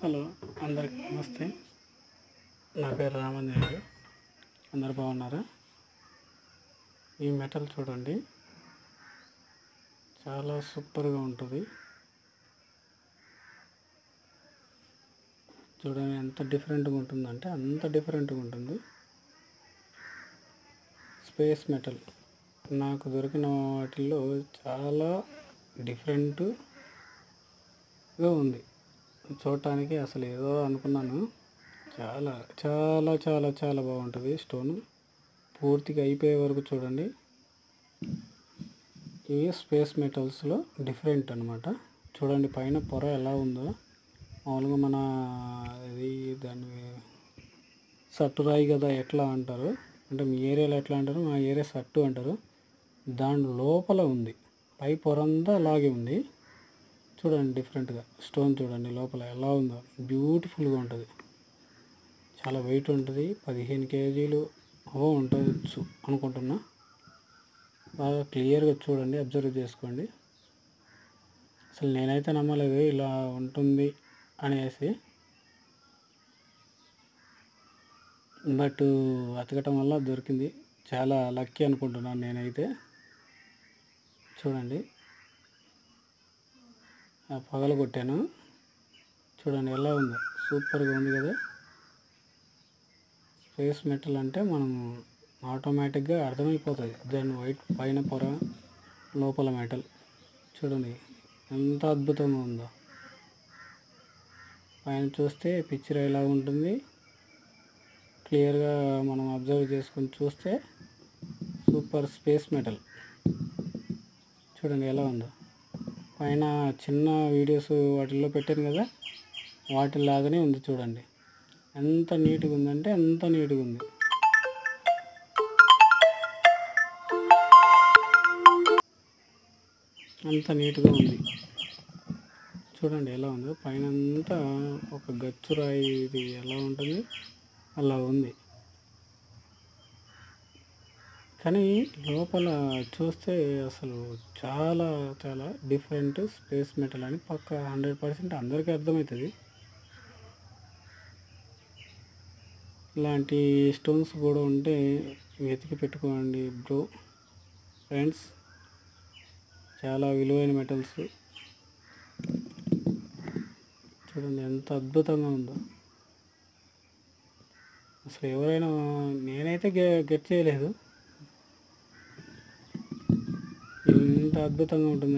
Hello, అందరికీ నమస్తే. నా పేరు రామాంజనేయులు. అందరు బాగున్నారా? ఈ మెటల్ చూడండి, చాలా సూపర్గా ఉంటుంది. చూడండి ఎంత డిఫరెంట్గా ఉంటుందంటే అంత డిఫరెంట్గా ఉంటుంది. స్పేస్ మెటల్ నాకు దొరికిన వాటిల్లో చాలా డిఫరెంట్గా ఉంది. చూడటానికి అసలు ఏదో అనుకున్నాను, చాలా చాలా చాలా చాలా బాగుంటుంది. స్టోన్ పూర్తిగా అయిపోయే వరకు చూడండి. ఇవి స్పేస్ మెటల్స్లో డిఫరెంట్ అనమాట. చూడండి పైన పొర ఎలా ఉందో. మామూలుగా మన ఇది దాన్ని సట్టురాయి కదా ఎట్లా అంటారు, అంటే మీ ఏరియాలో ఎట్లా అంటారు, మా ఏరియా సట్టు అంటారు. దాని లోపల ఉంది, పై పొర అంతా అలాగే ఉంది. చూడండి డిఫరెంట్గా స్టోన్ చూడండి లోపల ఎలా ఉందో. బ్యూటిఫుల్గా ఉంటుంది, చాలా వెయిట్ ఉంటుంది. 15 కేజీలు ఉండవచ్చు అనుకుంటున్నా. బాగా క్లియర్గా చూడండి, అబ్జర్వ్ చేసుకోండి. అసలు నేనైతే నమ్మలేదు ఇలా ఉంటుంది అనేసి, బట్ అతకటం వల్ల దొరికింది. చాలా లక్కీ అనుకుంటున్నాను నేనైతే. చూడండి పగల కొట్టాను, చూడండి ఎలా ఉందో. సూపర్గా ఉంది కదా. స్పేస్ మెటల్ అంటే మనం ఆటోమేటిక్గా అర్థమైపోతుంది. దాని వైట్ పైన పొర, లోపల మెటల్. చూడండి ఎంత అద్భుతంగా ఉందో. పైన చూస్తే పిక్చర్ ఎలా ఉంటుంది, క్లియర్గా మనం అబ్జర్వ్ చేసుకొని చూస్తే సూపర్ స్పేస్ మెటల్. చూడండి ఎలా ఉందో. పైన చిన్న వీడియోస్ వాటిల్లో పెట్టాను కదా, వాటిలాగానే ఉంది. చూడండి ఎంత నీట్గా ఉందంటే అంత నీట్గా ఉంది. అంత నీట్గా ఉంది. చూడండి ఎలా ఉందో. పైన అంతా ఒక గచ్చురాయి ఇది ఎలా ఉంటుంది అలా ఉంది. కానీ లోపల చూస్తే అసలు చాలా చాలా డిఫరెంట్ స్పేస్ మెటల్ అని పక్క 100% అందరికీ అర్థమవుతుంది. ఇలాంటి స్టోన్స్ కూడా ఉంటే వెతికి పెట్టుకోండి బ్రో, ఫ్రెండ్స్. చాలా విలువైన మెటల్స్. చూడండి ఎంత అద్భుతంగా ఉందో. అసలు ఎవరైనా, నేనైతే గెట్ చేయలేదు ఇంత అద్భుతంగా ఉంటుంది.